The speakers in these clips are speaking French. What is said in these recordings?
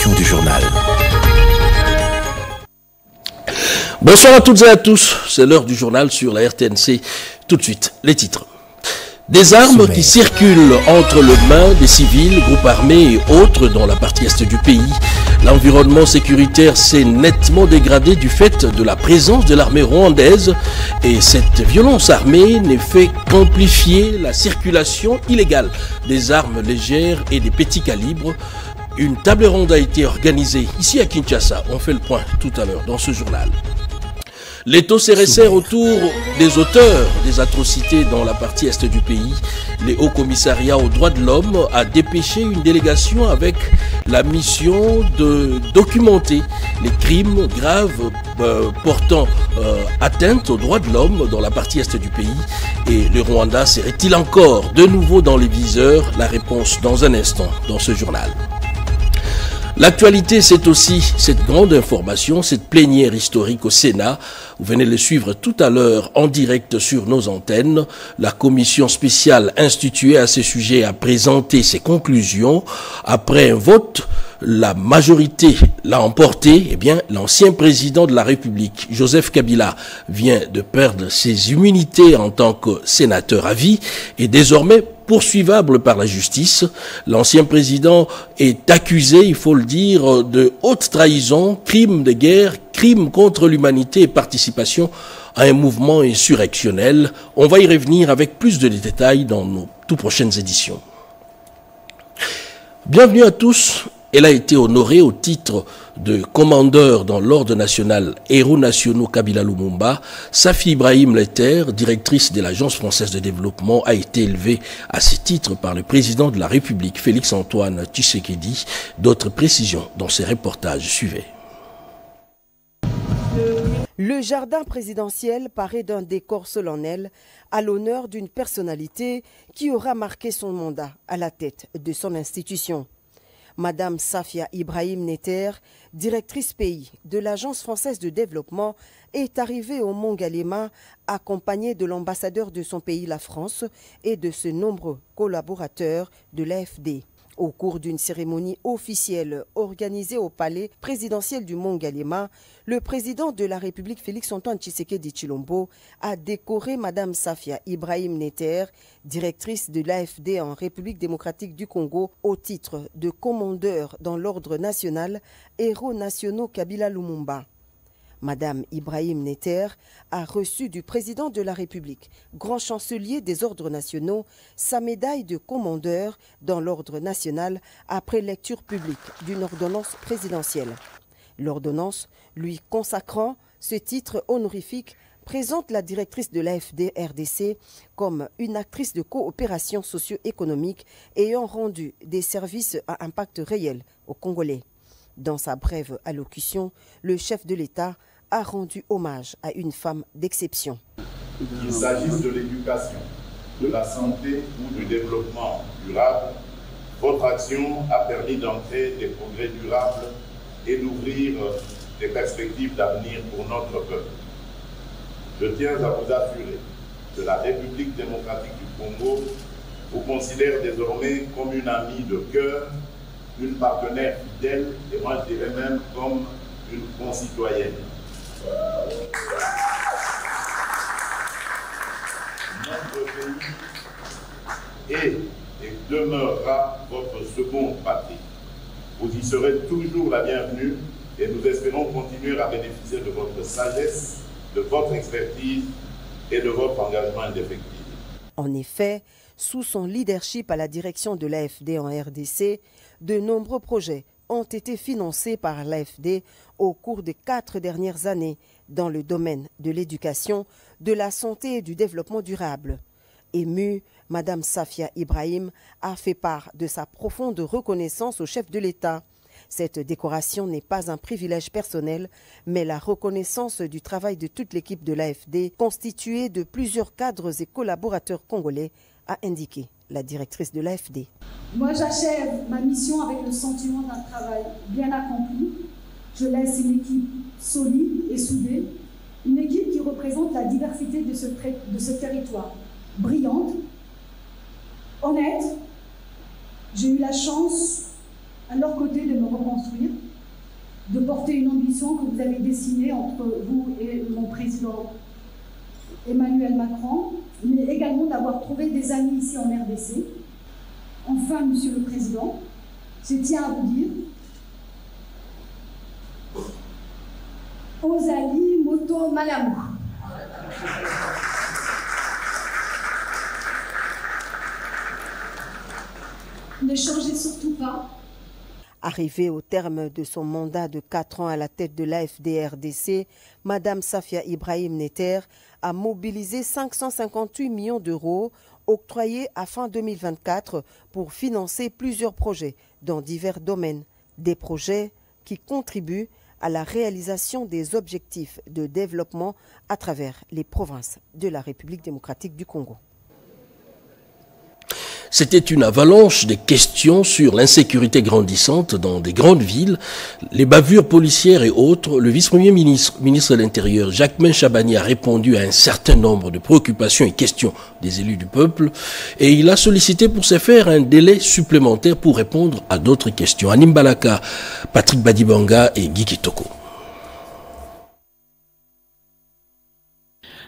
édition du journal. Bonsoir à toutes et à tous, c'est l'heure du journal sur la RTNC. Tout de suite, les titres. Des armes qui circulent entre les mains des civils, groupes armés et autres dans la partie est du pays. L'environnement sécuritaire s'est nettement dégradé du fait de la présence de l'armée rwandaise et cette violence armée n'est fait qu'amplifier la circulation illégale des armes légères et des petits calibres. Une table ronde a été organisée ici à Kinshasa. On fait le point tout à l'heure dans ce journal. L'étau se resserre autour des auteurs des atrocités dans la partie est du pays. Le Haut Commissariat aux droits de l'homme a dépêché une délégation avec la mission de documenter les crimes graves portant atteinte aux droits de l'homme dans la partie est du pays. Et le Rwanda serait-il encore de nouveau dans les viseurs? La réponse dans un instant dans ce journal. L'actualité, c'est aussi cette grande information, cette plénière historique au Sénat. Vous venez le suivre tout à l'heure en direct sur nos antennes. La commission spéciale instituée à ce sujet a présenté ses conclusions. Après un vote, la majorité l'a emporté. Eh bien, l'ancien président de la République, Joseph Kabila, vient de perdre ses immunités en tant que sénateur à vie et désormais poursuivable par la justice. L'ancien président est accusé, il faut le dire, de haute trahison, crime de guerre, crime contre l'humanité et participation à un mouvement insurrectionnel. On va y revenir avec plus de détails dans nos toutes prochaines éditions. Bienvenue à tous. Elle a été honorée au titre de commandeur dans l'ordre national Héros nationaux Kabila Lumumba. Safi Ibrahim Leter, directrice de l'Agence française de développement, a été élevée à ce titre par le président de la République, Félix-Antoine Tshisekedi. D'autres précisions dans ces reportages suivaient. Le jardin présidentiel paraît d'un décor solennel à l'honneur d'une personnalité qui aura marqué son mandat à la tête de son institution. Madame Safia Ibrahim Neter, directrice pays de l'Agence française de développement, est arrivée au Mont Galema accompagnée de l'ambassadeur de son pays, la France, et de ses nombreux collaborateurs de l'AFD. Au cours d'une cérémonie officielle organisée au palais présidentiel du Mont Galema, le président de la République Félix-Antoine Tshisekedi Tshilombo a décoré Madame Safia Ibrahim Neter, directrice de l'AFD en République démocratique du Congo, au titre de commandeur dans l'ordre national Héros nationaux Kabila Lumumba. Madame Ibrahim Neter a reçu du président de la République, grand chancelier des ordres nationaux, sa médaille de commandeur dans l'ordre national après lecture publique d'une ordonnance présidentielle. L'ordonnance lui consacrant ce titre honorifique présente la directrice de l'AFD RDC comme une actrice de coopération socio-économique ayant rendu des services à impact réel aux Congolais. Dans sa brève allocution, le chef de l'État a rendu hommage à une femme d'exception. Qu'il s'agisse de l'éducation, de la santé ou du développement durable, votre action a permis d'entrer des progrès durables et d'ouvrir des perspectives d'avenir pour notre peuple. Je tiens à vous assurer que la République démocratique du Congo vous considère désormais comme une amie de cœur, une partenaire fidèle et moi je dirais même comme une concitoyenne. Notre pays est et demeurera votre seconde patrie. Vous y serez toujours la bienvenue et nous espérons continuer à bénéficier de votre sagesse, de votre expertise et de votre engagement indéfectible. En effet, sous son leadership à la direction de l'AFD en RDC, de nombreux projets ont été financés par l'AFD au cours des 4 dernières années dans le domaine de l'éducation, de la santé et du développement durable. Émue, Madame Safia Ibrahim a fait part de sa profonde reconnaissance au chef de l'État. Cette décoration n'est pas un privilège personnel, mais la reconnaissance du travail de toute l'équipe de l'AFD, constituée de plusieurs cadres et collaborateurs congolais, a indiqué la directrice de l'AFD. Moi, j'achève ma mission avec le sentiment d'un travail bien accompli. Je laisse une équipe solide et soudée, une équipe qui représente la diversité de ce territoire, brillante, honnête. J'ai eu la chance à leur côté de me reconstruire, de porter une ambition que vous avez dessinée entre vous et mon président Emmanuel Macron, mais également d'avoir trouvé des amis ici en RDC. Enfin, Monsieur le Président, je tiens à vous dire, Ozali Moto Malamu. Ne changez surtout pas. Arrivée au terme de son mandat de 4 ans à la tête de l'AFD-RDC, Mme Safia Ibrahim Netter a mobilisé 558 millions d'euros octroyés à fin 2024 pour financer plusieurs projets dans divers domaines. Des projets qui contribuent à la réalisation des objectifs de développement à travers les provinces de la République démocratique du Congo. C'était une avalanche de questions sur l'insécurité grandissante dans des grandes villes, les bavures policières et autres. Le vice-premier ministre de l'Intérieur, Jacquemain Chabani, a répondu à un certain nombre de préoccupations et questions des élus du peuple et il a sollicité pour ce faire un délai supplémentaire pour répondre à d'autres questions. Anim Balaka, Patrick Badibanga et Guy Kitoko.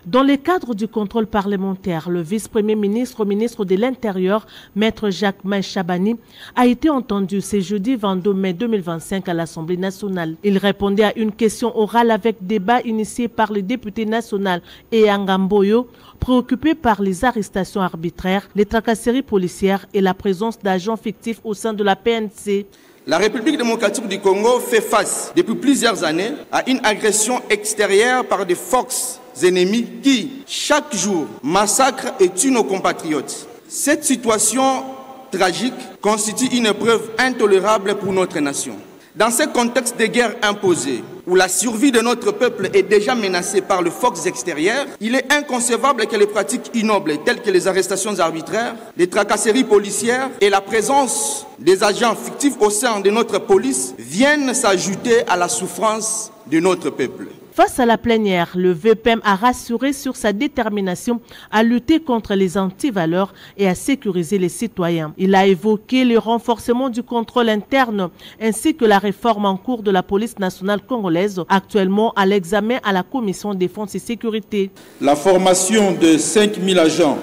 Dans le cadre du contrôle parlementaire, le vice-premier ministre, ministre de l'Intérieur, Maître Jacquemain Chabani, a été entendu ce jeudi 22 mai 2025 à l'Assemblée nationale. Il répondait à une question orale avec débat initié par le député national Eyangamboyo, préoccupé par les arrestations arbitraires, les tracasseries policières et la présence d'agents fictifs au sein de la PNC. La République démocratique du Congo fait face depuis plusieurs années à une agression extérieure par des forces ennemies qui, chaque jour, massacrent et tuent nos compatriotes. Cette situation tragique constitue une épreuve intolérable pour notre nation. Dans ce contexte de guerre imposée, où la survie de notre peuple est déjà menacée par les forces extérieures, il est inconcevable que les pratiques ignobles telles que les arrestations arbitraires, les tracasseries policières et la présence des agents fictifs au sein de notre police viennent s'ajouter à la souffrance de notre peuple. Face à la plénière, le VPM a rassuré sur sa détermination à lutter contre les antivaleurs et à sécuriser les citoyens. Il a évoqué le renforcement du contrôle interne ainsi que la réforme en cours de la police nationale congolaise, actuellement à l'examen à la Commission défense et sécurité. La formation de 5000 agents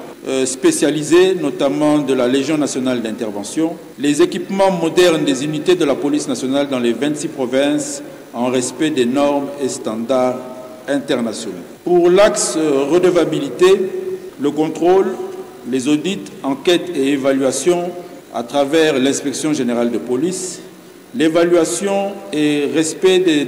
spécialisés, notamment de la Légion nationale d'intervention, les équipements modernes des unités de la police nationale dans les 26 provinces en respect des normes et standards internationaux. Pour l'axe redevabilité, le contrôle, les audits, enquêtes et évaluations à travers l'inspection générale de police, l'évaluation et respect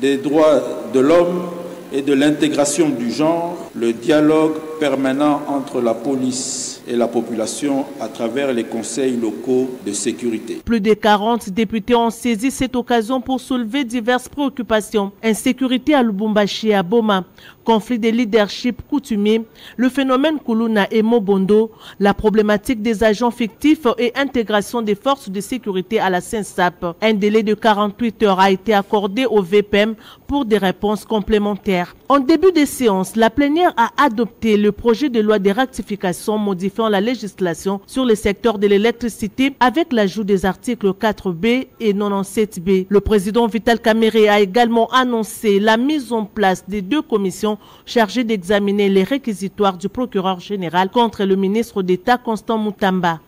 des droits de l'homme et de l'intégration du genre, le dialogue permanent entre la police et la population à travers les conseils locaux de sécurité. Plus de 40 députés ont saisi cette occasion pour soulever diverses préoccupations. Insécurité à Lubumbashi et à Boma, conflit de leadership coutumier, le phénomène Kuluna et Mobondo, la problématique des agents fictifs et intégration des forces de sécurité à la SENSAP. Un délai de 48 heures a été accordé au VPM pour des réponses complémentaires. En début de séance, la plénière a adopté le projet de loi de rectification modifiant la législation sur le secteur de l'électricité avec l'ajout des articles 4B et 97B. Le président Vital Kamerhe a également annoncé la mise en place des 2 commissions chargées d'examiner les réquisitoires du procureur général contre le ministre d'État Constant Moutamba.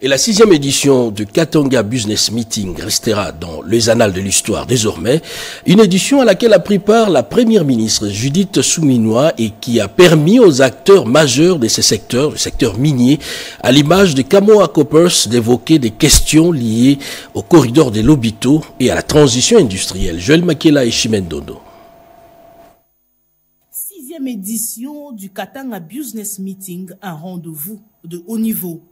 Et la 6e édition du Katanga Business Meeting restera dans les annales de l'histoire désormais. Une édition à laquelle a pris part la première ministre Judith Suminwa et qui a permis aux acteurs majeurs de ces secteurs, le secteur minier, à l'image de Kamoa Coppers, d'évoquer des questions liées au corridor des Lobito et à la transition industrielle. Joël Makela et Chimène Dondo. 6e édition du Katanga Business Meeting, un rendez-vous de haut niveau.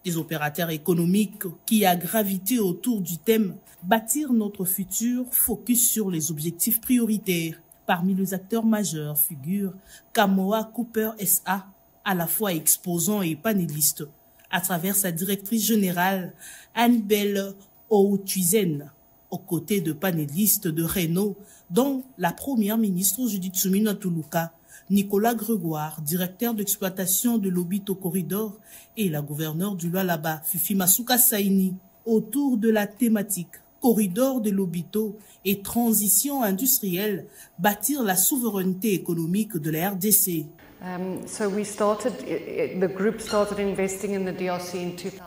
Des opérateurs économiques qui a gravité autour du thème « Bâtir notre futur » focus sur les objectifs prioritaires. Parmi les acteurs majeurs figure Kamoa Cooper SA, à la fois exposant et panéliste, à travers sa directrice générale Anne-Belle Outuizen, aux côtés de panélistes de Renault, dont la première ministre Judith Suminwa Tuluka, Nicolas Grégoire, directeur d'exploitation de Lobito Corridor, et la gouverneure du Lualaba, Fifi Masuka Saini. autour de la thématique corridor de Lobito et transition industrielle, bâtir la souveraineté économique de la RDC.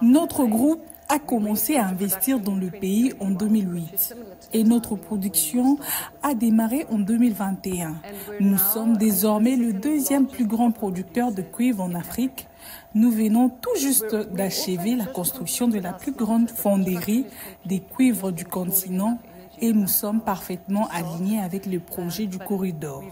Notre groupe a commencé à investir dans le pays en 2008 et notre production a démarré en 2021. Nous sommes désormais le deuxième plus grand producteur de cuivre en Afrique. Nous venons tout juste d'achever la construction de la plus grande fonderie des cuivres du continent et nous sommes parfaitement alignés avec le projet du corridor.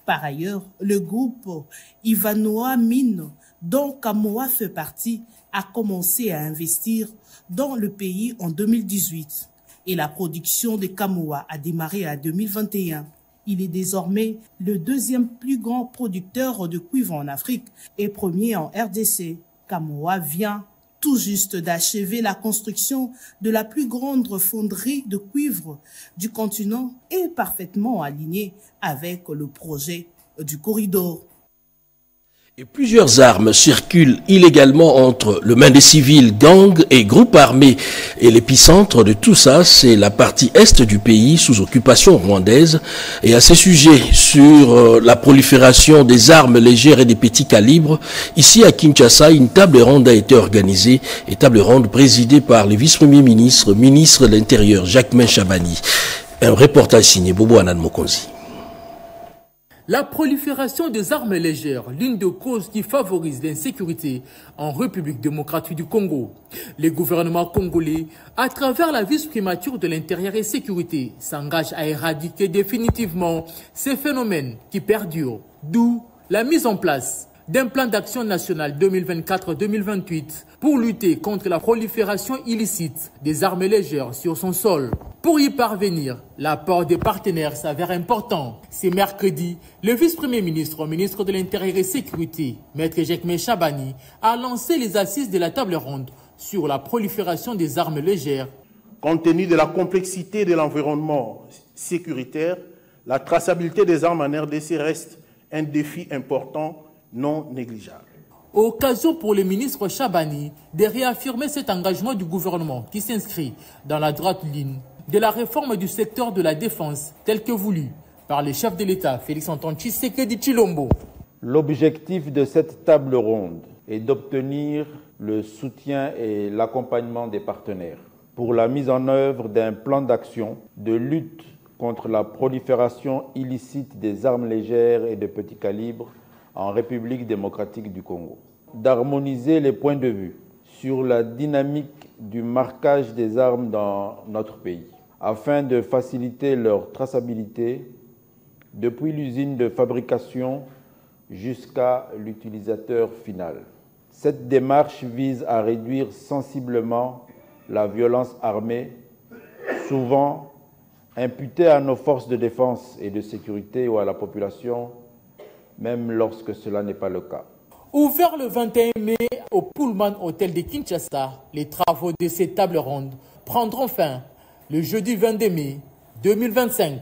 Par ailleurs, le groupe Ivanhoe Mines, dont Kamoa fait partie, a commencé à investir dans le pays en 2018 et la production de Kamoa a démarré en 2021. Il est désormais le deuxième plus grand producteur de cuivre en Afrique et premier en RDC. Kamoa vient tout juste d'achever la construction de la plus grande fonderie de cuivre du continent et parfaitement aligné avec le projet du corridor. Et plusieurs armes circulent illégalement entre le main des civils, gangs et groupes armés. Et l'épicentre de tout ça, c'est la partie est du pays sous occupation rwandaise. Et à ces sujets, sur la prolifération des armes légères et des petits calibres, ici à Kinshasa, une table ronde a été organisée. Et table ronde présidée par le vice-premier ministre, ministre de l'Intérieur, Jacquemain Chabani. Un reportage signé Bobo Anand Mokonzi. La prolifération des armes légères, l'une des causes qui favorise l'insécurité en République démocratique du Congo. Le gouvernement congolais, à travers la vice-primature de l'Intérieur et Sécurité, s'engage à éradiquer définitivement ces phénomènes qui perdurent. D'où la mise en place d'un plan d'action national 2024-2028 pour lutter contre la prolifération illicite des armes légères sur son sol. Pour y parvenir, l'apport des partenaires s'avère important. Ce mercredi, le vice-premier ministre, ministre de l'Intérieur et Sécurité, Maître Jacquemain Chabani, a lancé les assises de la table ronde sur la prolifération des armes légères. Compte tenu de la complexité de l'environnement sécuritaire, la traçabilité des armes en RDC reste un défi important non négligeable. Occasion pour le ministre Chabani de réaffirmer cet engagement du gouvernement qui s'inscrit dans la droite ligne de la réforme du secteur de la défense telle que voulue par le chef de l'État, Félix-Antoine Tshisekedi Tshilombo. L'objectif de cette table ronde est d'obtenir le soutien et l'accompagnement des partenaires pour la mise en œuvre d'un plan d'action de lutte contre la prolifération illicite des armes légères et de petit calibre en République démocratique du Congo, d'harmoniser les points de vue sur la dynamique du marquage des armes dans notre pays, afin de faciliter leur traçabilité depuis l'usine de fabrication jusqu'à l'utilisateur final. Cette démarche vise à réduire sensiblement la violence armée, souvent imputée à nos forces de défense et de sécurité ou à la population, même lorsque cela n'est pas le cas. Ouvert le 21 mai au Pullman Hotel de Kinshasa, les travaux de cette table ronde prendront fin le jeudi 22 mai 2025.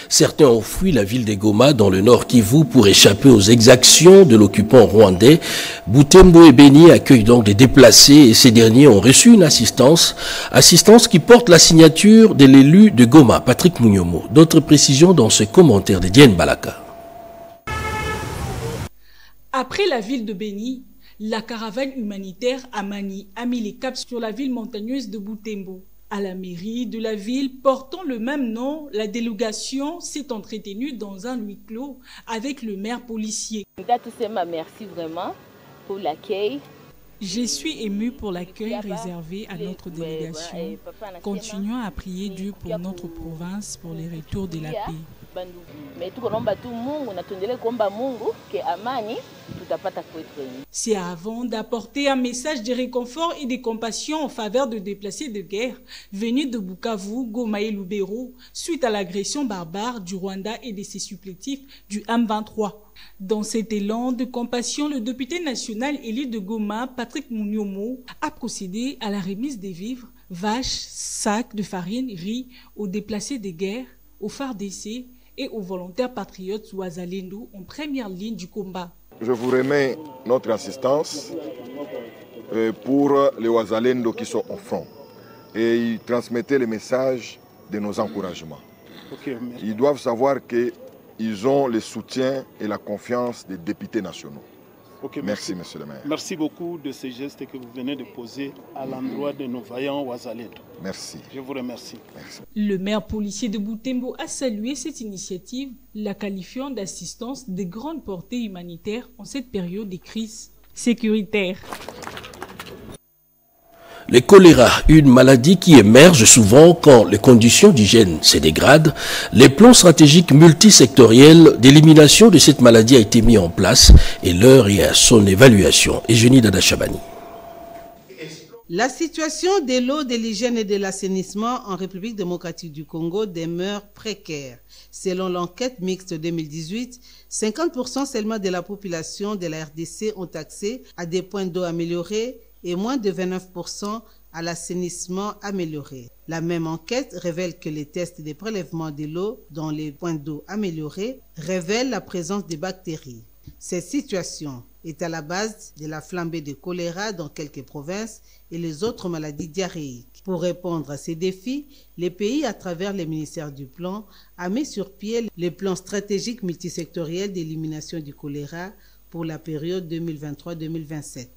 Certains ont fui la ville de Goma dans le nord Kivu pour échapper aux exactions de l'occupant rwandais. Butembo et Beni accueillent donc des déplacés et ces derniers ont reçu une assistance qui porte la signature de l'élu de Goma, Patrick Mounyomo. D'autres précisions dans ce commentaire de Diane Balaka. Après la ville de Beni, la caravane humanitaire Amani a mis les caps sur la ville montagneuse de Butembo. À la mairie de la ville portant le même nom, la délégation s'est entretenue dans un huis clos avec le maire policier. Merci vraiment pour l'accueil. Je suis ému pour l'accueil réservé à notre délégation. Continuons à prier Dieu pour notre province, pour les retours de la paix. C'est avant d'apporter un message de réconfort et de compassion en faveur de déplacés de guerre venus de Bukavu, Goma et Lubero suite à l'agression barbare du Rwanda et de ses supplétifs du M23. Dans cet élan de compassion, le député national élu de Goma, Patrick Mounyomo, a procédé à la remise des vivres, vaches, sacs de farine, riz aux déplacés de guerre, aux FARDC et aux volontaires patriotes Ouazalendo en première ligne du combat. Je vous remets notre assistance pour les Wazalendo qui sont au front. Et ils transmettaient le message de nos encouragements. Ils doivent savoir qu'ils ont le soutien et la confiance des députés nationaux. Merci, monsieur le maire. Merci beaucoup de ces gestes que vous venez de poser à l'endroit de nos vaillants Wazalendo. Merci. Je vous remercie. Merci. Le maire policier de Butembo a salué cette initiative, la qualifiant d'assistance de grande portée humanitaire en cette période de crise sécuritaire. Le choléra, une maladie qui émerge souvent quand les conditions d'hygiène se dégradent. Les plans stratégiques multisectoriels d'élimination de cette maladie a été mis en place et l'heure est à son évaluation. Eugénie Dada-Chabani. La situation de l'eau, de l'hygiène et de l'assainissement en République démocratique du Congo demeure précaire. Selon l'enquête mixte 2018, 50% seulement de la population de la RDC ont accès à des points d'eau améliorés et moins de 29% à l'assainissement amélioré. La même enquête révèle que les tests de prélèvement de l'eau dans les points d'eau améliorés révèlent la présence de bactéries. Cette situation est à la base de la flambée de choléra dans quelques provinces et les autres maladies diarrhéiques. Pour répondre à ces défis, les pays, à travers le ministère du Plan, a mis sur pied les plans stratégiques multisectoriels d'élimination du choléra pour la période 2023-2027.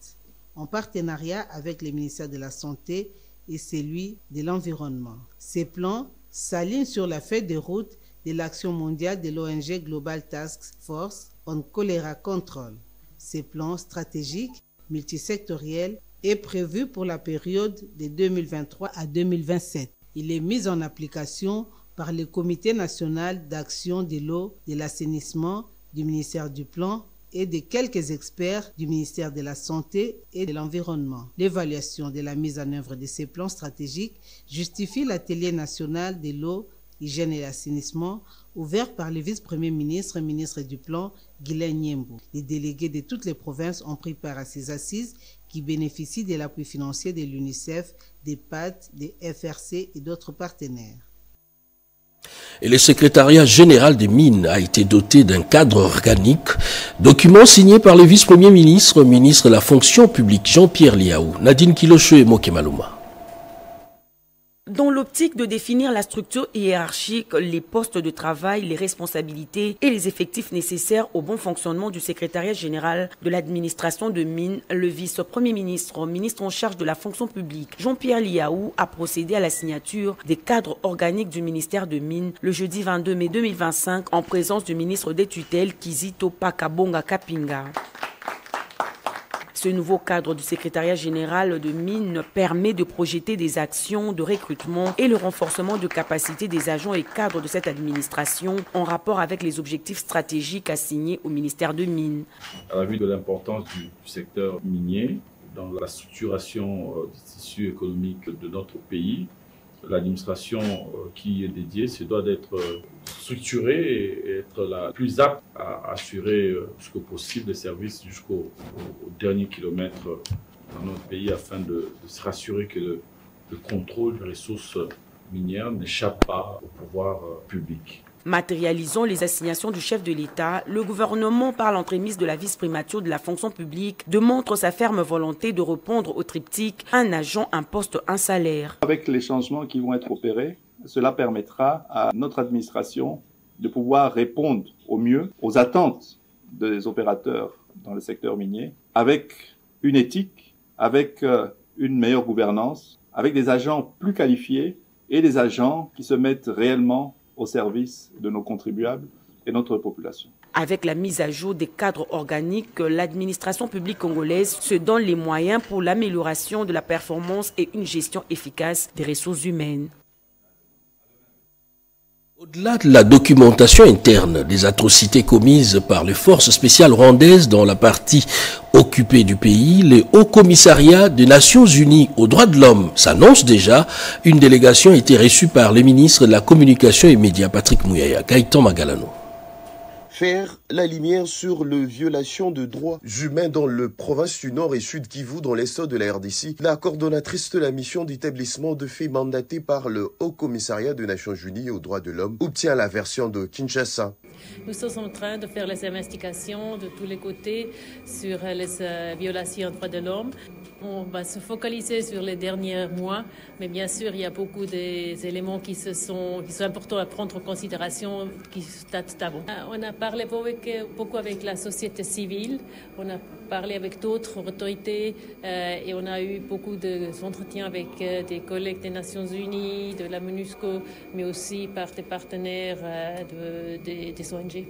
En partenariat avec le ministère de la Santé et celui de l'Environnement. Ces plans s'alignent sur la feuille de route de l'Action mondiale de l'ONG Global Task Force on Cholera Control. Ces plans stratégiques multisectoriels est prévu pour la période de 2023 à 2027. Il est mis en application par le Comité national d'action de l'eau, de l'assainissement du ministère du Plan et de quelques experts du ministère de la Santé et de l'Environnement. L'évaluation de la mise en œuvre de ces plans stratégiques justifie l'atelier national de l'eau, hygiène et l'assainissement ouvert par le vice-premier ministre, ministre du Plan, Guylain Nyembo. Les délégués de toutes les provinces ont pris part à ces assises qui bénéficient de l'appui financier de l'UNICEF, des PAD, des FRC et d'autres partenaires. Et le secrétariat général des mines a été doté d'un cadre organique, document signé par le vice-premier ministre, ministre de la fonction publique Jean-Pierre Liaou, Nadine Kilocho et Moke Maluma. Dans l'optique de définir la structure hiérarchique, les postes de travail, les responsabilités et les effectifs nécessaires au bon fonctionnement du secrétariat général de l'administration de mines, le vice-premier ministre, ministre en charge de la fonction publique, Jean-Pierre Liaou, a procédé à la signature des cadres organiques du ministère de mines le jeudi 22 mai 2025 en présence du ministre des tutelles Kizito Pakabonga Kapinga. Ce nouveau cadre du secrétariat général de mines permet de projeter des actions de recrutement et le renforcement de capacités des agents et cadres de cette administration en rapport avec les objectifs stratégiques assignés au ministère de mines. À la vue de l'importance du secteur minier dans la structuration du tissu économique de notre pays, l'administration qui est dédiée doit être structurée et être la plus apte à assurer jusqu'au possible les services jusqu'au dernier kilomètre dans notre pays afin de se rassurer que le contrôle des ressources minières n'échappe pas au pouvoir public. Matérialisant les assignations du chef de l'État, le gouvernement, par l'entremise de la vice-primature de la fonction publique, démontre sa ferme volonté de répondre au triptyque « un agent, un poste, un salaire ». Avec les changements qui vont être opérés, cela permettra à notre administration de pouvoir répondre au mieux aux attentes des opérateurs dans le secteur minier, avec une éthique, avec une meilleure gouvernance, avec des agents plus qualifiés et des agents qui se mettent réellement au service de nos contribuables et notre population. Avec la mise à jour des cadres organiques, l'administration publique congolaise se donne les moyens pour l'amélioration de la performance et une gestion efficace des ressources humaines. Au-delà de la documentation interne des atrocités commises par les forces spéciales rwandaises dans la partie occupée du pays, le Haut Commissariat des Nations Unies aux droits de l'homme s'annonce déjà. Une délégation a été reçue par le ministre de la Communication et Médias, Patrick Mouyaya. Gaëtan Magalano. Faire la lumière sur les violations de droits humains dans le province du Nord et Sud Kivu dans l'est de la RDC, la coordonnatrice de la mission d'établissement de faits mandatée par le Haut Commissariat des Nations Unies aux droits de l'homme obtient la version de Kinshasa. Nous sommes en train de faire les investigations de tous les côtés sur les violations des droits de l'homme. On va se focaliser sur les derniers mois, mais bien sûr, il y a beaucoup d'éléments qui sont importants à prendre en considération, qui datent d'avant. On a parlé beaucoup avec la société civile, on a parlé avec d'autres autorités et on a eu beaucoup d'entretiens avec des collègues des Nations Unies, de la MONUSCO, mais aussi par des partenaires des ONG.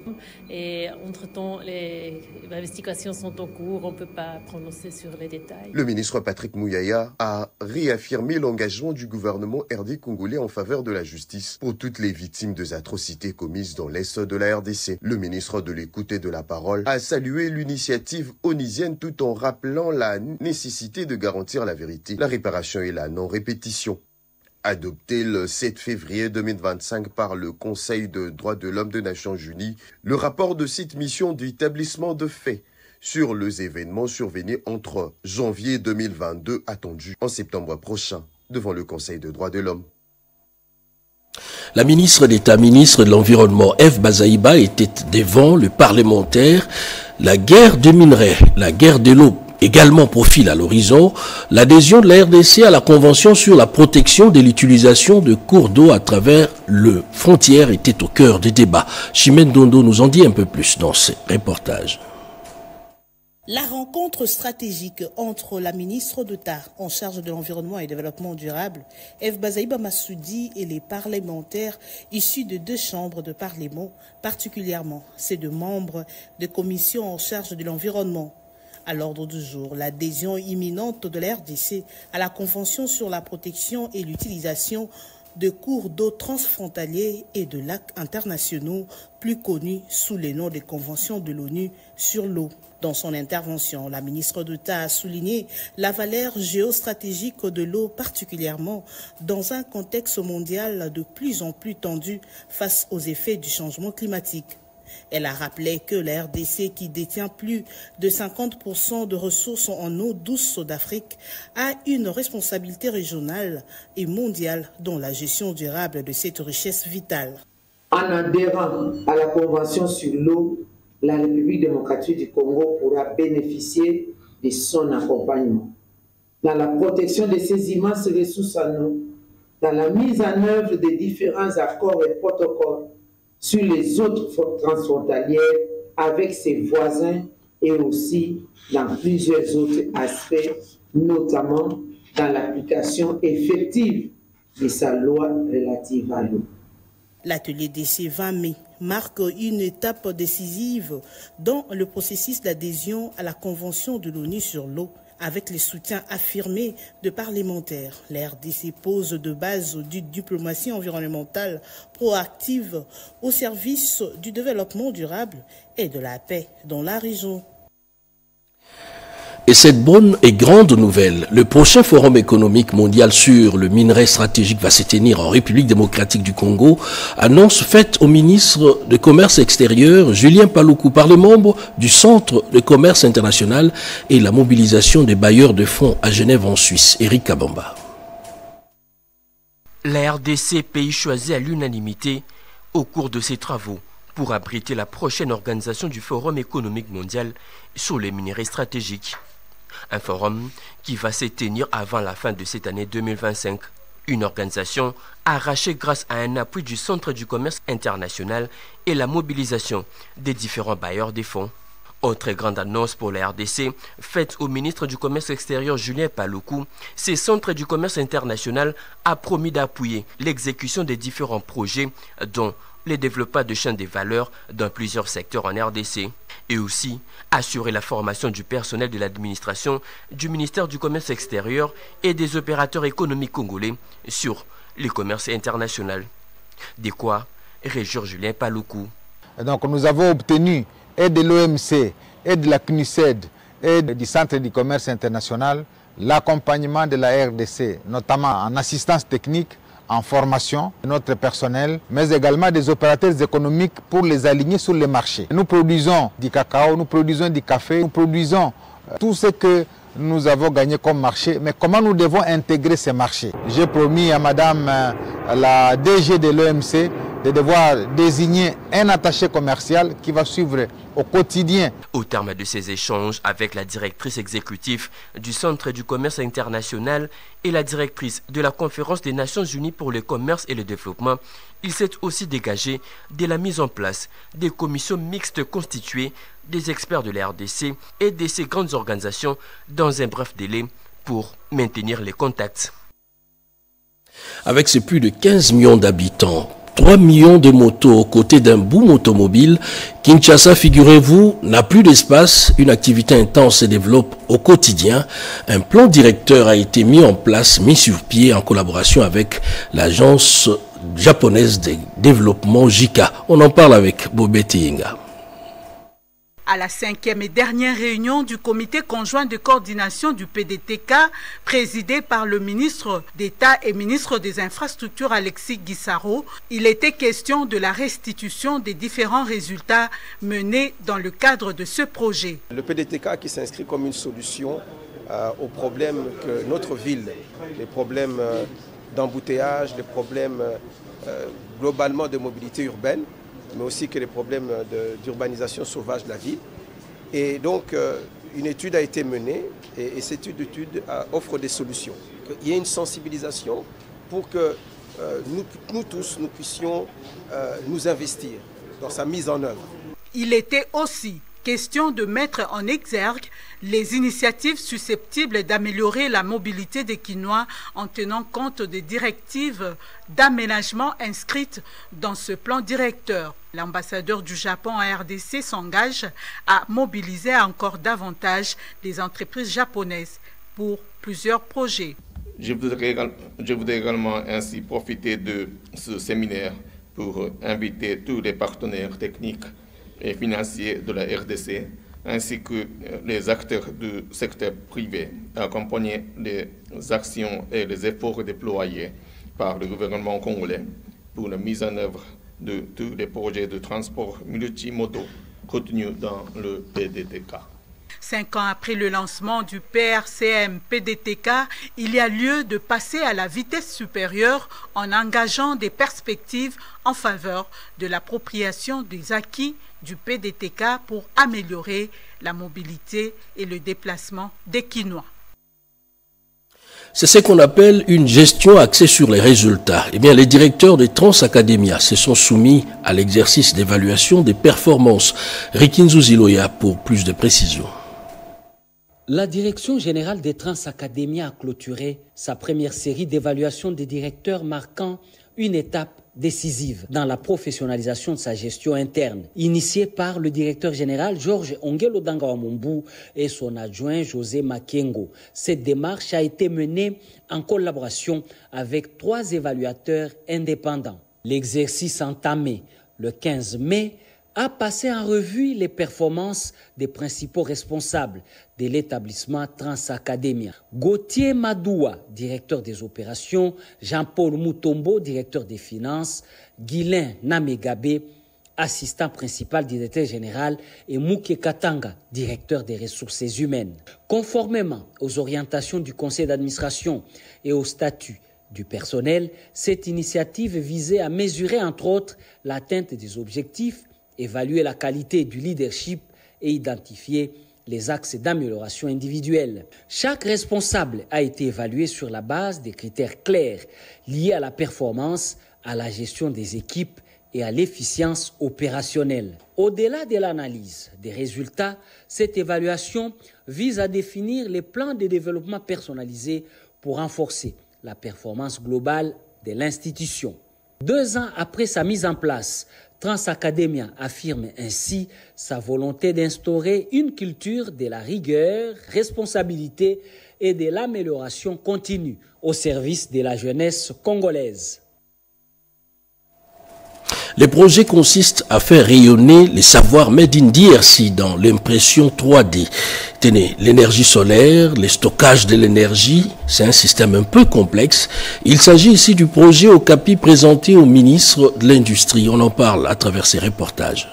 Et entre-temps, les investigations sont en cours, on ne peut pas prononcer sur les détails. Le ministre Patrick Mouyaya a réaffirmé l'engagement du gouvernement RD congolais en faveur de la justice pour toutes les victimes des atrocités commises dans l'est de la RDC. Le ministre de l'écoute et de la parole a salué l'initiative onisienne tout en rappelant la nécessité de garantir la vérité, la réparation et la non-répétition. Adopté le 7 février 2025 par le Conseil des droits de l'homme des Nations Unies, le rapport de cette mission d'établissement de faits sur les événements survenus entre janvier 2022 attendu en septembre prochain devant le Conseil des droits de l'homme. La ministre d'État, ministre de l'Environnement, Eve Bazaïba, était devant le parlementaire. La guerre des minerais, la guerre de l'eau également profile à l'horizon. L'adhésion de la RDC à la Convention sur la protection de l'utilisation de cours d'eau à travers le frontière était au cœur des débats. Chimène Dondo nous en dit un peu plus dans ce reportage. La rencontre stratégique entre la ministre d'État en charge de l'environnement et du développement durable, Eve Bazaïba Massoudi, et les parlementaires issus de 2 chambres de parlement, particulièrement ces 2 membres de commissions en charge de l'environnement. À l'ordre du jour, l'adhésion imminente de la RDC à la Convention sur la protection et l'utilisation de cours d'eau transfrontaliers et de lacs internationaux, plus connus sous le nom de Convention de l'ONU sur l'eau. Dans son intervention, la ministre d'État a souligné la valeur géostratégique de l'eau, particulièrement dans un contexte mondial de plus en plus tendu face aux effets du changement climatique. Elle a rappelé que la RDC, qui détient plus de 50% de ressources en eau douce d'Afrique, a une responsabilité régionale et mondiale dans la gestion durable de cette richesse vitale. En adhérant à la Convention sur l'eau, la République démocratique du Congo pourra bénéficier de son accompagnement dans la protection de ces immenses ressources en eau, dans la mise en œuvre des différents accords et protocoles sur les autres transfrontalières avec ses voisins et aussi dans plusieurs autres aspects, notamment dans l'application effective de sa loi relative à l'eau. L'atelier DC 20 mai marque une étape décisive dans le processus d'adhésion à la Convention de l'ONU sur l'eau, avec les soutiens affirmés de parlementaires. La RDC pose de base d'une diplomatie environnementale proactive au service du développement durable et de la paix dans la région. Et cette bonne et grande nouvelle, le prochain forum économique mondial sur le minerai stratégique va se tenir en République démocratique du Congo, annonce faite au ministre de Commerce extérieur Julien Paluku par les membres du Centre de commerce international et la mobilisation des bailleurs de fonds à Genève en Suisse. Eric Kabamba. La RDC, pays choisi à l'unanimité au cours de ses travaux pour abriter la prochaine organisation du Forum économique mondial sur les minerais stratégiques. Un forum qui va se tenir avant la fin de cette année 2025. Une organisation arrachée grâce à un appui du Centre du commerce international et la mobilisation des différents bailleurs des fonds. Autre grande annonce pour la RDC, faite au ministre du Commerce extérieur Julien Paluku, ce Centre du commerce international a promis d'appuyer l'exécution des différents projets dont les développements de chaînes de valeur dans plusieurs secteurs en RDC et aussi assurer la formation du personnel de l'administration, du ministère du Commerce extérieur et des opérateurs économiques congolais sur le commerce international. De quoi réjouir Julien Paluku. Donc nous avons obtenu et de l'OMC, et de la CNUSED, et du Centre du commerce international, l'accompagnement de la RDC, notamment en assistance technique, en formation de notre personnel, mais également des opérateurs économiques pour les aligner sur les marchés. Nous produisons du cacao, nous produisons du café, nous produisons tout ce que nous avons gagné comme marché, mais comment nous devons intégrer ces marchés? J'ai promis à madame la DG de l'OMC de devoir désigner un attaché commercial qui va suivre au quotidien. Au terme de ces échanges avec la directrice exécutive du Centre du commerce international et la directrice de la Conférence des Nations Unies pour le commerce et le développement, il s'est aussi dégagé de la mise en place des commissions mixtes constituées des experts de la RDC et de ces grandes organisations dans un bref délai pour maintenir les contacts. Avec ses plus de 15 millions d'habitants, 3 millions de motos aux côtés d'un boom automobile, Kinshasa, figurez-vous, n'a plus d'espace, une activité intense se développe au quotidien. Un plan directeur a été mis sur pied en collaboration avec l'agence japonaise de développement JICA. On en parle avec Bobeti Inga. À la 5e et dernière réunion du comité conjoint de coordination du PDTK, présidé par le ministre d'État et ministre des Infrastructures Alexis Guissaro, il était question de la restitution des différents résultats menés dans le cadre de ce projet. Le PDTK qui s'inscrit comme une solution aux problèmes que notre ville, les problèmes d'embouteillage, les problèmes globalement de mobilité urbaine, mais aussi que les problèmes d'urbanisation sauvage de la ville. Et donc, une étude a été menée et cette étude offre des solutions. Il y a une sensibilisation pour que nous tous, nous puissions nous investir dans sa mise en œuvre. Il était aussi question de mettre en exergue les initiatives susceptibles d'améliorer la mobilité des Kinois en tenant compte des directives d'aménagement inscrites dans ce plan directeur. L'ambassadeur du Japon à RDC s'engage à mobiliser encore davantage les entreprises japonaises pour plusieurs projets. Je voudrais également ainsi profiter de ce séminaire pour inviter tous les partenaires techniques et financiers de la RDC, ainsi que les acteurs du secteur privé, à accompagner les actions et les efforts déployés par le gouvernement congolais pour la mise en œuvre de tous les projets de transport multimodaux contenus dans le PDTK. 5 ans après le lancement du PRCM-PDTK, il y a lieu de passer à la vitesse supérieure en engageant des perspectives en faveur de l'appropriation des acquis du PDTK pour améliorer la mobilité et le déplacement des Kinois. C'est ce qu'on appelle une gestion axée sur les résultats. Eh bien, les directeurs de Transacademia se sont soumis à l'exercice d'évaluation des performances. Rikinzu Ziloya pour plus de précisions. La direction générale des Transacademia a clôturé sa première série d'évaluations des directeurs marquant une étape décisive dans la professionnalisation de sa gestion interne, initiée par le directeur général Georges Ongelo Dangawamumbu et son adjoint José Makengo. Cette démarche a été menée en collaboration avec 3 évaluateurs indépendants. L'exercice entamé le 15 mai a passé en revue les performances des principaux responsables de l'établissement Transacademia. Gauthier Madoua, directeur des opérations, Jean-Paul Mutombo, directeur des finances, Guilain Namegabe, assistant principal directeur général, et Mouké Katanga, directeur des ressources humaines. Conformément aux orientations du conseil d'administration et au statut du personnel, cette initiative visait à mesurer entre autres l'atteinte des objectifs, évaluer la qualité du leadership et identifier les axes d'amélioration individuelle. Chaque responsable a été évalué sur la base des critères clairs liés à la performance, à la gestion des équipes et à l'efficience opérationnelle. Au-delà de l'analyse des résultats, cette évaluation vise à définir les plans de développement personnalisés pour renforcer la performance globale de l'institution. 2 ans après sa mise en place, Transacademia affirme ainsi sa volonté d'instaurer une culture de la rigueur, responsabilité et de l'amélioration continue au service de la jeunesse congolaise. Les projets consistent à faire rayonner les savoirs made in DRC dans l'impression 3D. Tenez, l'énergie solaire, le stockage de l'énergie, c'est un système un peu complexe. Il s'agit ici du projet Okapi présenté au ministre de l'Industrie. On en parle à travers ces reportages.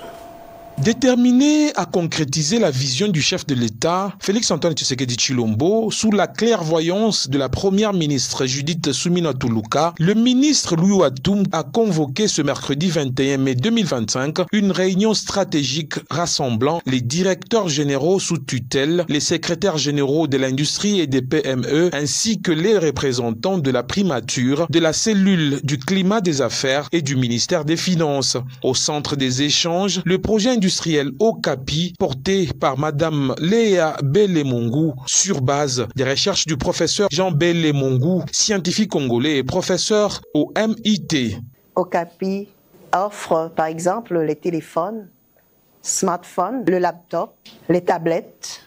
Déterminé à concrétiser la vision du chef de l'État, Félix-Antoine Tshisekedi Tshilombo, sous la clairvoyance de la première ministre Judith Suminwa Tuluka, le ministre Louis Watoum a convoqué ce mercredi 21 mai 2025 une réunion stratégique rassemblant les directeurs généraux sous tutelle, les secrétaires généraux de l'industrie et des PME, ainsi que les représentants de la primature, de la cellule du climat des affaires et du ministère des Finances. Au centre des échanges, le projet industriel Okapi, porté par Madame Léa Belemongu, sur base des recherches du professeur Jean Belemongu, scientifique congolais et professeur au MIT. Okapi offre par exemple les téléphones, smartphones, le laptop, les tablettes,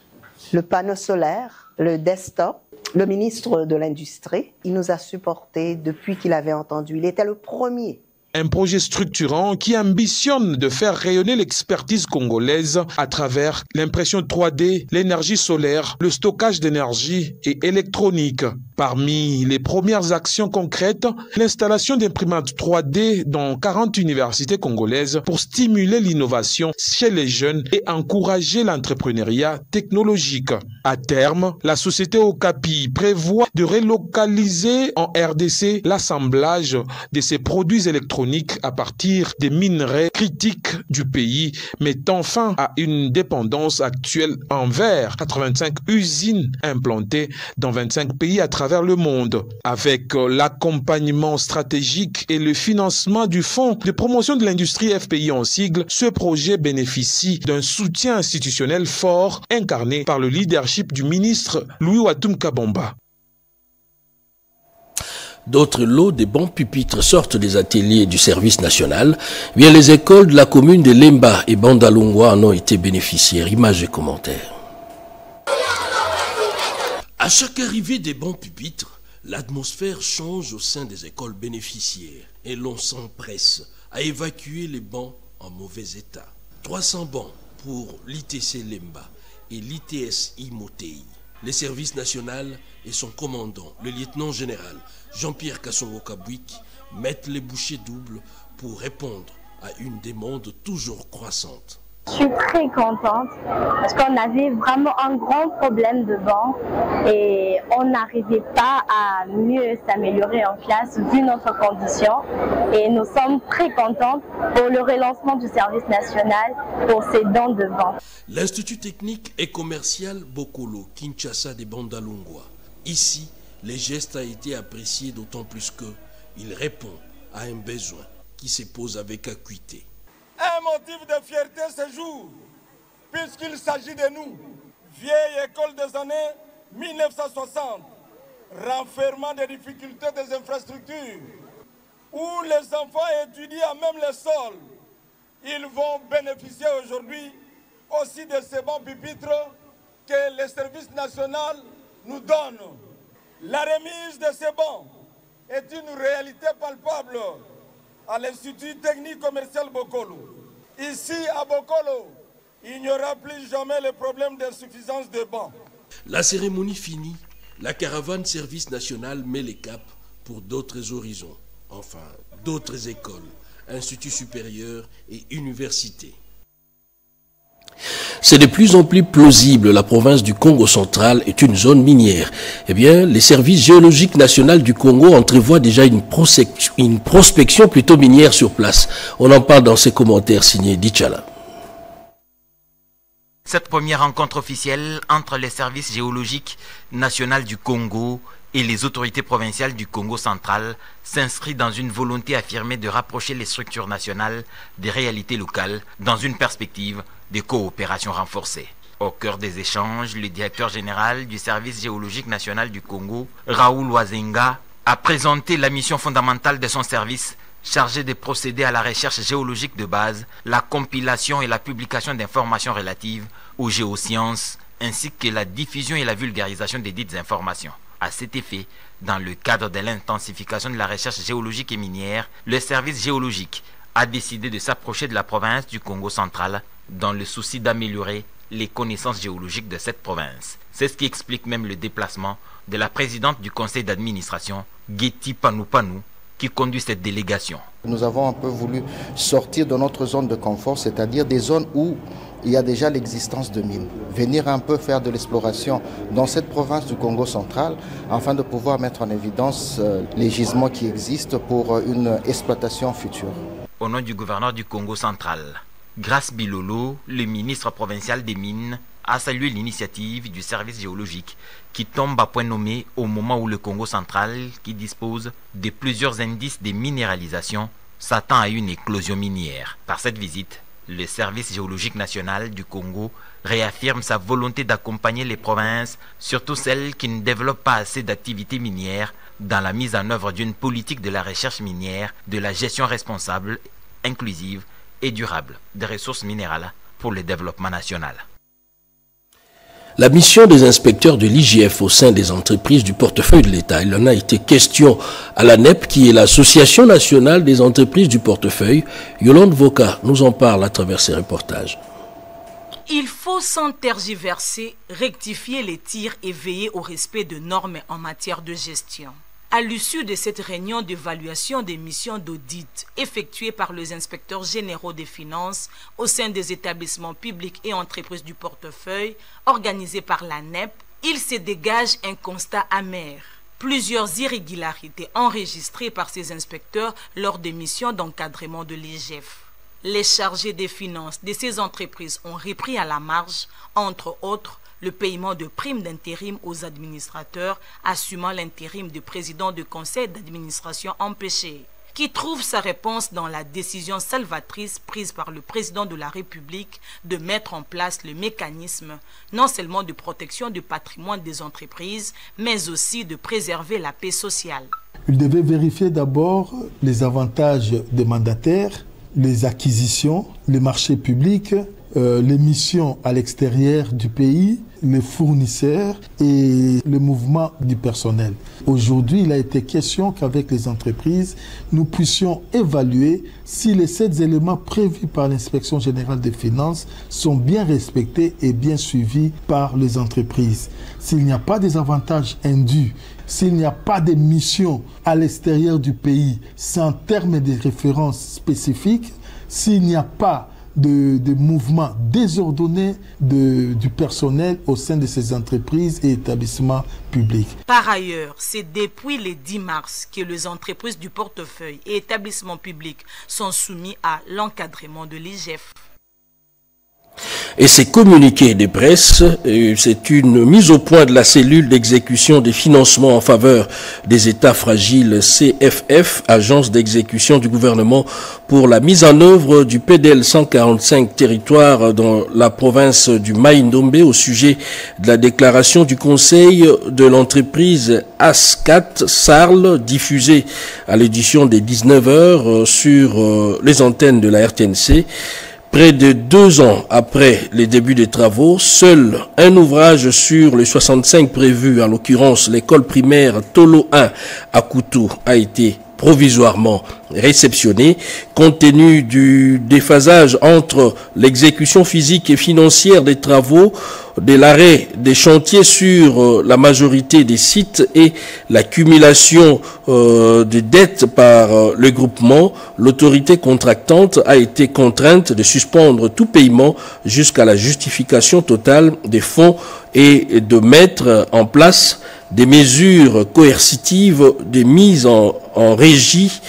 le panneau solaire, le desktop. Le ministre de l'Industrie, il nous a supportés depuis qu'il avait entendu. Il était le premier. Un projet structurant qui ambitionne de faire rayonner l'expertise congolaise à travers l'impression 3D, l'énergie solaire, le stockage d'énergie et électronique. Parmi les premières actions concrètes, l'installation d'imprimantes 3D dans 40 universités congolaises pour stimuler l'innovation chez les jeunes et encourager l'entrepreneuriat technologique. À terme, la société Okapi prévoit de relocaliser en RDC l'assemblage de ses produits électroniques à partir des minerais critiques du pays, mettant fin à une dépendance actuelle envers 85 usines implantées dans 25 pays à travers le monde. Avec l'accompagnement stratégique et le financement du Fonds de promotion de l'industrie FPI en sigle, ce projet bénéficie d'un soutien institutionnel fort incarné par le leadership du ministre Louis Watoum Kabamba. D'autres lots de bons pupitres sortent des ateliers du service national. Bien, les écoles de la commune de Lemba et Bandalungwa en ont été bénéficiaires. Images et commentaires. À chaque arrivée des bons pupitres, l'atmosphère change au sein des écoles bénéficiaires et l'on s'empresse à évacuer les bancs en mauvais état. 300 bancs pour l'ITC Lemba et l'ITS Imotei. Les services nationaux et son commandant, le lieutenant-général Jean-Pierre Kassongo-Kabouik, mettent les bouchées doubles pour répondre à une demande toujours croissante. Je suis très contente parce qu'on avait vraiment un grand problème de banc et on n'arrivait pas à mieux s'améliorer en classe vu notre condition. Et nous sommes très contentes pour le relancement du service national pour ces dons de banc. L'Institut technique et commercial Bokolo, Kinshasa de Bandalungwa. Ici, le geste a été apprécié d'autant plus qu'il répond à un besoin qui se pose avec acuité. Un motif de fierté ce jour, puisqu'il s'agit de nous, vieille école des années 1960, renfermant des difficultés des infrastructures, où les enfants étudient à même le sol. Ils vont bénéficier aujourd'hui aussi de ces bons pupitres que le service national nous donne. La remise de ces bancs est une réalité palpable à l'Institut technique commercial Bokolo. Ici, à Bokolo, il n'y aura plus jamais le problème d'insuffisance de bancs. La cérémonie finie, la caravane service national met les caps pour d'autres horizons, enfin d'autres écoles, instituts supérieurs et universités. C'est de plus en plus plausible. La province du Congo central est une zone minière. Eh bien, les services géologiques nationaux du Congo entrevoient déjà une prospection plutôt minière sur place. On en parle dans ces commentaires signés Dichala. Cette première rencontre officielle entre les services géologiques nationaux du Congo et les autorités provinciales du Congo central s'inscrit dans une volonté affirmée de rapprocher les structures nationales des réalités locales dans une perspective de coopération renforcée. Au cœur des échanges, le directeur général du service géologique national du Congo, Raoul Wazenga, a présenté la mission fondamentale de son service chargé de procéder à la recherche géologique de base, la compilation et la publication d'informations relatives aux géosciences, ainsi que la diffusion et la vulgarisation des dites informations. À cet effet, dans le cadre de l'intensification de la recherche géologique et minière, le service géologique a décidé de s'approcher de la province du Congo central dans le souci d'améliorer les connaissances géologiques de cette province. C'est ce qui explique même le déplacement de la présidente du conseil d'administration, Getty Panupanu, qui conduit cette délégation. Nous avons un peu voulu sortir de notre zone de confort, c'est-à-dire des zones où il y a déjà l'existence de mines. Venir un peu faire de l'exploration dans cette province du Congo central afin de pouvoir mettre en évidence les gisements qui existent pour une exploitation future. Au nom du gouverneur du Congo central, Grace Bilolo, le ministre provincial des Mines, a salué l'initiative du service géologique qui tombe à point nommé au moment où le Congo central, qui dispose de plusieurs indices de minéralisation, s'attend à une éclosion minière. Par cette visite, le service géologique national du Congo réaffirme sa volonté d'accompagner les provinces, surtout celles qui ne développent pas assez d'activités minières, dans la mise en œuvre d'une politique de la recherche minière, de la gestion responsable, inclusive et durable des ressources minérales pour le développement national. La mission des inspecteurs de l'IGF au sein des entreprises du portefeuille de l'État, il en a été question à la NEP, qui est l'Association nationale des entreprises du portefeuille. Yolande Voka nous en parle à travers ses reportages. Il faut sans tergiverser rectifier les tirs et veiller au respect de normes en matière de gestion. À l'issue de cette réunion d'évaluation des missions d'audit effectuées par les inspecteurs généraux des finances au sein des établissements publics et entreprises du portefeuille organisée par la NEP, il se dégage un constat amer. Plusieurs irrégularités enregistrées par ces inspecteurs lors des missions d'encadrement de l'IGF. Les chargés des finances de ces entreprises ont repris à la marge, entre autres, le paiement de primes d'intérim aux administrateurs assumant l'intérim du président du conseil d'administration empêché, qui trouve sa réponse dans la décision salvatrice prise par le président de la République de mettre en place le mécanisme non seulement de protection du patrimoine des entreprises, mais aussi de préserver la paix sociale. Il devait vérifier d'abord les avantages des mandataires, les acquisitions, les marchés publics, les missions à l'extérieur du pays, les fournisseurs et le mouvement du personnel. Aujourd'hui, il a été question qu'avec les entreprises, nous puissions évaluer si les 7 éléments prévus par l'Inspection générale des finances sont bien respectés et bien suivis par les entreprises. S'il n'y a pas des avantages indus, s'il n'y a pas de missions à l'extérieur du pays sans terme de référence spécifiques, s'il n'y a pas de mouvements désordonnés du personnel au sein de ces entreprises et établissements publics. Par ailleurs, c'est depuis le 10 mars que les entreprises du portefeuille et établissements publics sont soumis à l'encadrement de l'IGF. Et ces communiqués de presse, c'est une mise au point de la cellule d'exécution des financements en faveur des États fragiles CFF, agence d'exécution du gouvernement pour la mise en œuvre du PDL 145 territoire dans la province du Mai-Ndombe au sujet de la déclaration du conseil de l'entreprise ASCAT Sarl diffusée à l'édition des 19h sur les antennes de la RTNC. Près de 2 ans après les débuts des travaux, seul un ouvrage sur les 65 prévus, en l'occurrence l'école primaire Tolo 1 à Koutou, a été provisoirement réceptionné, compte tenu du déphasage entre l'exécution physique et financière des travaux, de l'arrêt des chantiers sur la majorité des sites et l'accumulation de dettes par le groupement. L'autorité contractante a été contrainte de suspendre tout paiement jusqu'à la justification totale des fonds et de mettre en place des mesures coercitives de mise en régie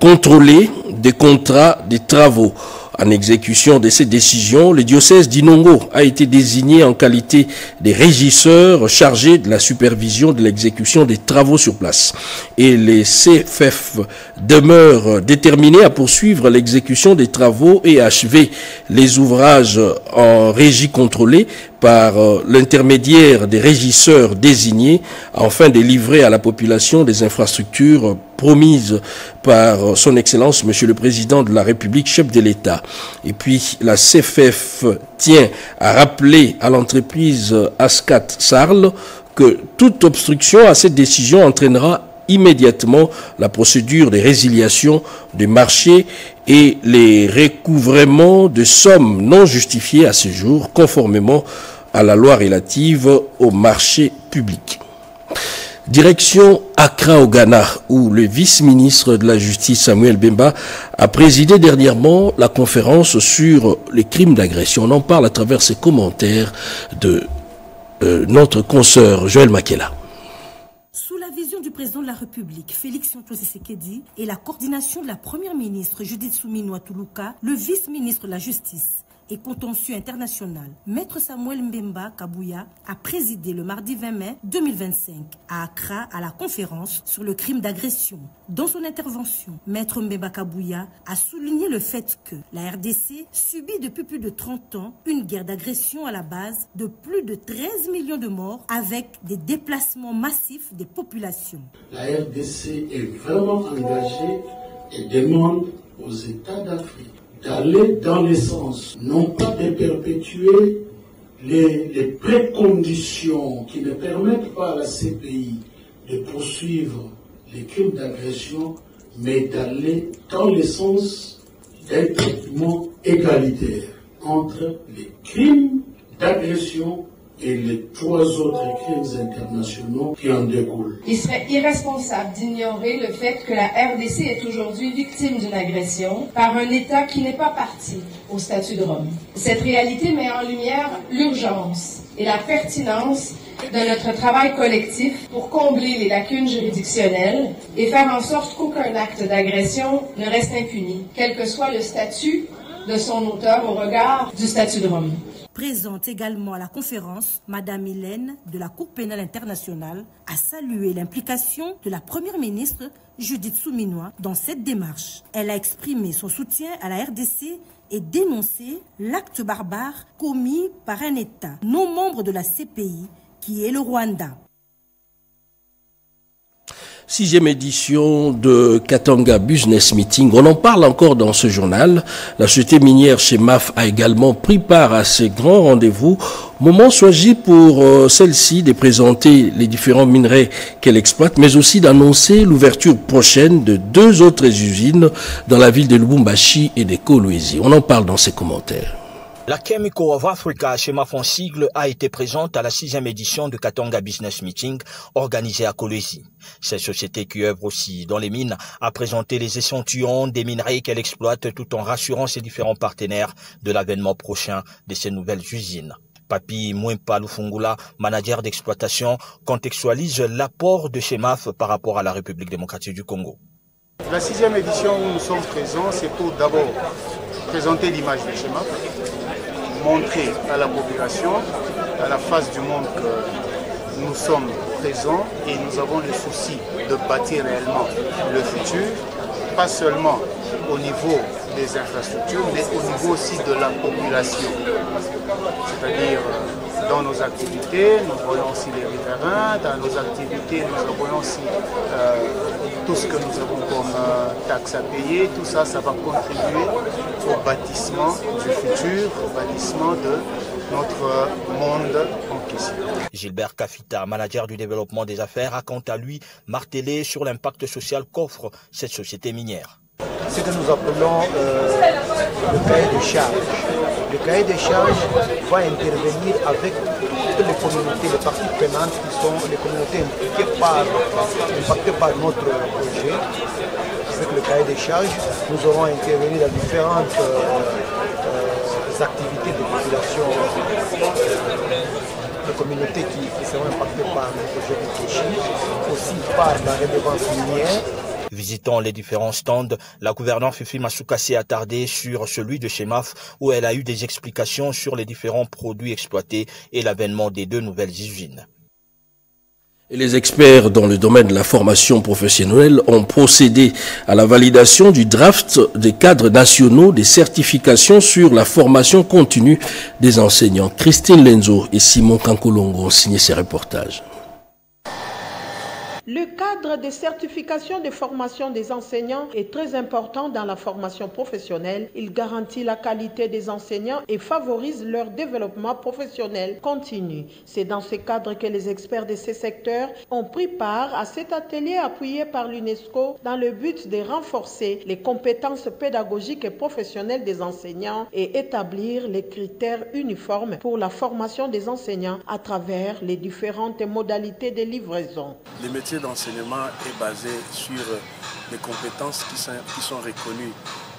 contrôlée des contrats des travaux. En exécution de ces décisions, le diocèse d'Inongo a été désigné en qualité des régisseurs chargés de la supervision de l'exécution des travaux sur place. Et les CFF demeurent déterminés à poursuivre l'exécution des travaux et achever les ouvrages en régie contrôlée par l'intermédiaire des régisseurs désignés, afin de livrer à la population des infrastructures promises par son Excellence, Monsieur le Président de la République, chef de l'État. Et puis, la CFF tient à rappeler à l'entreprise ASCAT Sarl que toute obstruction à cette décision entraînera immédiatement la procédure de résiliation des marchés et les recouvrements de sommes non justifiées à ce jour, conformément à la loi relative aux marchés publics. Direction Accra au Ghana, où le vice-ministre de la Justice Samuel Bemba a présidé dernièrement la conférence sur les crimes d'agression. On en parle à travers ses commentaires de notre consoeur Joël Makela. Sous la vision du président de la République, Félix Tshisekedi, et la coordination de la première ministre Judith Suminwa Tuluka, le vice-ministre de la Justice et contentieux international, Maître Samuel Mbemba Kabouya, a présidé le mardi 20 mai 2025 à Accra à la conférence sur le crime d'agression. Dans son intervention, Maître Mbemba Kabouya a souligné le fait que la RDC subit depuis plus de 30 ans une guerre d'agression à la base de plus de 13 millions de morts avec des déplacements massifs des populations. La RDC est vraiment engagée et demande aux États d'Afrique d'aller dans le sens, non pas de perpétuer les préconditions qui ne permettent pas à la CPI de poursuivre les crimes d'agression, mais d'aller dans le sens d'un traitement égalitaire entre les crimes d'agression et les 3 autres crimes internationaux qui en découlent. Il serait irresponsable d'ignorer le fait que la RDC est aujourd'hui victime d'une agression par un État qui n'est pas parti au statut de Rome. Cette réalité met en lumière l'urgence et la pertinence de notre travail collectif pour combler les lacunes juridictionnelles et faire en sorte qu'aucun acte d'agression ne reste impuni, quel que soit le statut de son auteur au regard du statut de Rome. Présente également à la conférence, Madame Hélène de la Cour pénale internationale a salué l'implication de la première ministre Judith Suminwa dans cette démarche. Elle a exprimé son soutien à la RDC et dénoncé l'acte barbare commis par un État non membre de la CPI qui est le Rwanda. 6e édition de Katanga Business Meeting. On en parle encore dans ce journal. La société minière Chemaf a également pris part à ces grands rendez-vous. Moment choisi pour celle-ci de présenter les différents minerais qu'elle exploite, mais aussi d'annoncer l'ouverture prochaine de 2 autres usines dans la ville de Lubumbashi et de Kolwezi. On en parle dans ses commentaires. La Chemical of Africa, Chemaf en sigle, a été présente à la 6e édition de Katanga Business Meeting organisée à Kolwezi. Cette société qui œuvre aussi dans les mines a présenté les échantillons des minerais qu'elle exploite tout en rassurant ses différents partenaires de l'avènement prochain de ces nouvelles usines. Papi Mwempa Lufungula, manager d'exploitation, contextualise l'apport de Chemaf par rapport à la République démocratique du Congo. La 6e édition où nous sommes présents, c'est pour d'abord présenter l'image de Chemaf, montrer à la population, à la face du monde que nous sommes présents et nous avons le souci de bâtir réellement le futur, pas seulement au niveau des infrastructures, mais au niveau aussi de la population. C'est-à-dire, dans nos activités, nous voyons aussi les riverains, dans nos activités, nous voyons aussi tout ce que nous avons comme taxes à payer. Tout ça, ça va contribuer au bâtissement du futur, au bâtissement de notre monde en question. Gilbert Kafita, manager du développement des affaires, a quant à lui martelé sur l'impact social qu'offre cette société minière. Ce que nous appelons le cahier de charges. Le cahier de charges va intervenir avec toutes les communautés, les parties prenantes qui sont les communautés impactées par notre projet. Avec le cahier de charges, nous aurons intervenu dans différentes activités de population, de communautés qui seront impactées par le projet de Kéchi, aussi par la redevance minière. Visitant les différents stands, la gouverneure Fifi Masuka s'est attardée sur celui de Chemaf où elle a eu des explications sur les différents produits exploités et l'avènement des 2 nouvelles usines. Et les experts dans le domaine de la formation professionnelle ont procédé à la validation du draft des cadres nationaux des certifications sur la formation continue des enseignants. Christine Lenzo et Simon Kankolongo ont signé ces reportages. Le cadre de certification de formation des enseignants est très important dans la formation professionnelle. Il garantit la qualité des enseignants et favorise leur développement professionnel continu. C'est dans ce cadre que les experts de ces secteurs ont pris part à cet atelier appuyé par l'UNESCO dans le but de renforcer les compétences pédagogiques et professionnelles des enseignants et établir les critères uniformes pour la formation des enseignants à travers les différentes modalités de livraison. Le métier d'enseignement est basé sur les compétences qui sont reconnues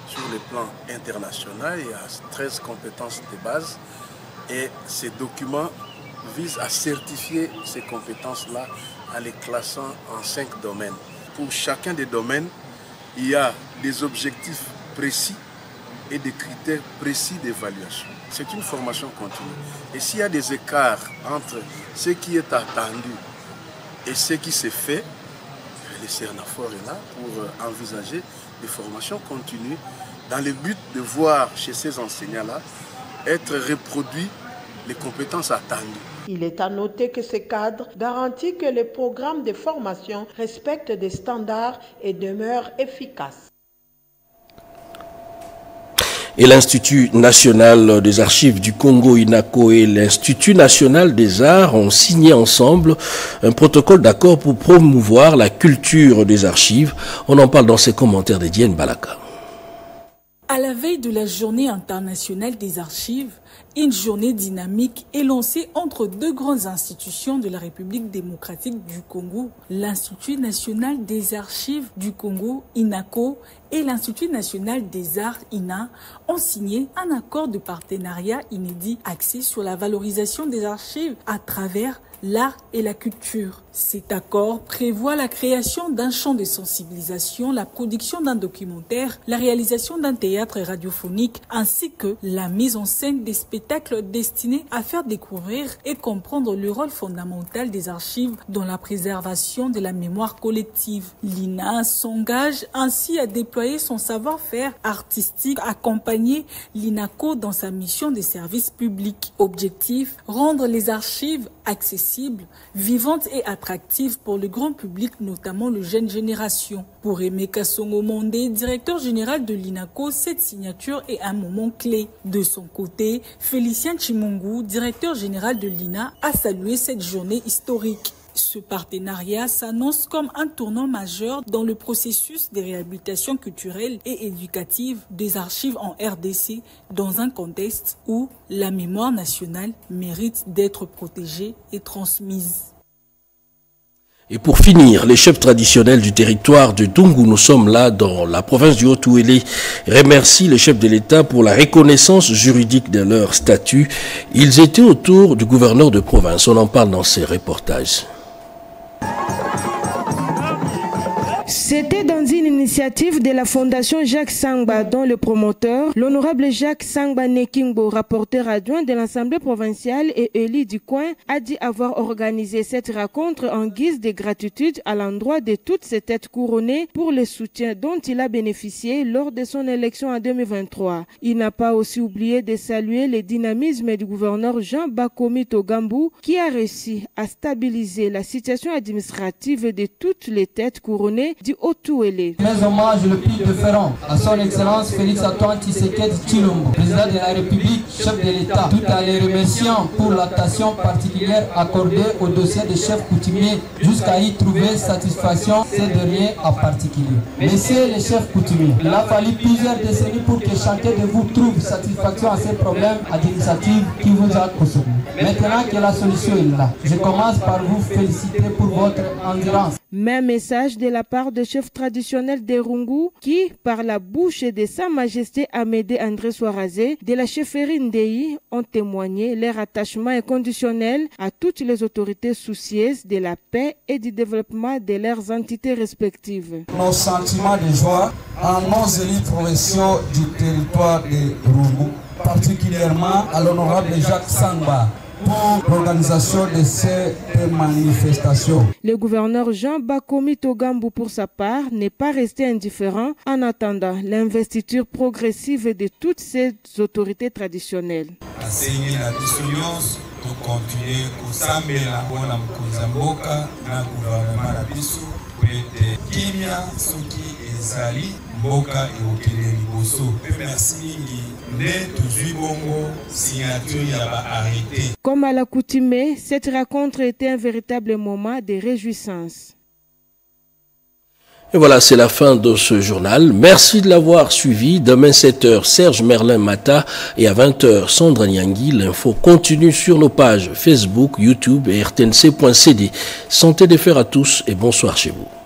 sur le plan international. Il y a 13 compétences de base et ces documents visent à certifier ces compétences-là en les classant en 5 domaines. Pour chacun des domaines, il y a des objectifs précis et des critères précis d'évaluation. C'est une formation continue. Et s'il y a des écarts entre ce qui est attendu et ce qui s'est fait, le CERNAFOR est là pour envisager des formations continues dans le but de voir chez ces enseignants-là être reproduits les compétences attendues. Il est à noter que ce cadre garantit que les programmes de formation respectent des standards et demeurent efficaces. Et l'Institut national des archives du Congo, INACO, et l'Institut national des arts ont signé ensemble un protocole d'accord pour promouvoir la culture des archives. On en parle dans ses commentaires d'Edienne Balaka. À la veille de la journée internationale des archives, une journée dynamique est lancée entre deux grandes institutions de la République démocratique du Congo, l'Institut national des archives du Congo, INACO, et l'Institut national des arts, INA, ont signé un accord de partenariat inédit axé sur la valorisation des archives à travers l'art et la culture. Cet accord prévoit la création d'un champ de sensibilisation, la production d'un documentaire, la réalisation d'un théâtre radiophonique, ainsi que la mise en scène des spectacles destinés à faire découvrir et comprendre le rôle fondamental des archives dans la préservation de la mémoire collective. L'INA s'engage ainsi à déployer son savoir-faire artistique, accompagner l'INACO dans sa mission de service public. Objectif, rendre les archives accessibles, vivantes et attractives pour le grand public, notamment le jeune génération. Pour Aimé Kassongo Mondé, directeur général de l'INACO, cette signature est un moment clé. De son côté, Félicien Chimungu, directeur général de l'INA, a salué cette journée historique. Ce partenariat s'annonce comme un tournant majeur dans le processus de réhabilitation culturelle et éducative des archives en RDC dans un contexte où la mémoire nationale mérite d'être protégée et transmise. Et pour finir, les chefs traditionnels du territoire de Dungu, nous sommes là dans la province du Haut-Ouélé, remercient les chefs de l'État pour la reconnaissance juridique de leur statut. Ils étaient autour du gouverneur de province. On en parle dans ces reportages. C'était dans une initiative de la Fondation Jacques Sangba, dont le promoteur, l'honorable Jacques Sangba Nekingbo, rapporteur adjoint de l'Assemblée provinciale et élu du coin, a dit avoir organisé cette rencontre en guise de gratitude à l'endroit de toutes ces têtes couronnées pour le soutien dont il a bénéficié lors de son élection en 2023. Il n'a pas aussi oublié de saluer le dynamisme du gouverneur Jean Bakomi Togambou qui a réussi à stabiliser la situation administrative de toutes les têtes couronnées du Haut-Ouélé. Mes hommages le plus déférents à son excellence Félix Antoine Tshisekedi Tshilombo, président de la République, chef de l'État, tout en les remerciant pour l'attention particulière accordée au dossier des chefs coutumiers jusqu'à y trouver satisfaction ces derniers en particulier. Messieurs les chefs coutumiers, il a fallu plusieurs décennies pour que chacun de vous trouve satisfaction à ces problèmes administratifs qui vous a consommé. Maintenant que la solution est là, je commence par vous féliciter pour votre endurance. Même message de la part de chef traditionnel des Rungu qui, par la bouche de Sa Majesté Amédée André Soarazé de la chefferie Ndei, ont témoigné leur attachement inconditionnel à toutes les autorités soucieuses de la paix et du développement de leurs entités respectives. Nos sentiments de joie en nos élus provinciaux du territoire de Rungu, particulièrement à l'honorable Jacques Sangba, pour l'organisation de ces manifestations. Le gouverneur Jean Bakomi Togambou, pour sa part, n'est pas resté indifférent en attendant l'investiture progressive de toutes ces autorités traditionnelles. tokontinue kosambela mpona mokonzi ya mboka na gouvernement na biso po ete kimia soki ezali mboka eokende liboso. Mpe merci mingi nde tozwi bongo signature ya baarrêté. Comme à l'accoutumée, cette rencontre était un véritable moment de réjouissance. Et voilà, c'est la fin de ce journal. Merci de l'avoir suivi. Demain 7h, Serge Merlin-Mata et à 20h, Sandra Nyangui. L'info continue sur nos pages Facebook, YouTube et rtnc.cd. Santé de fer à tous et bonsoir chez vous.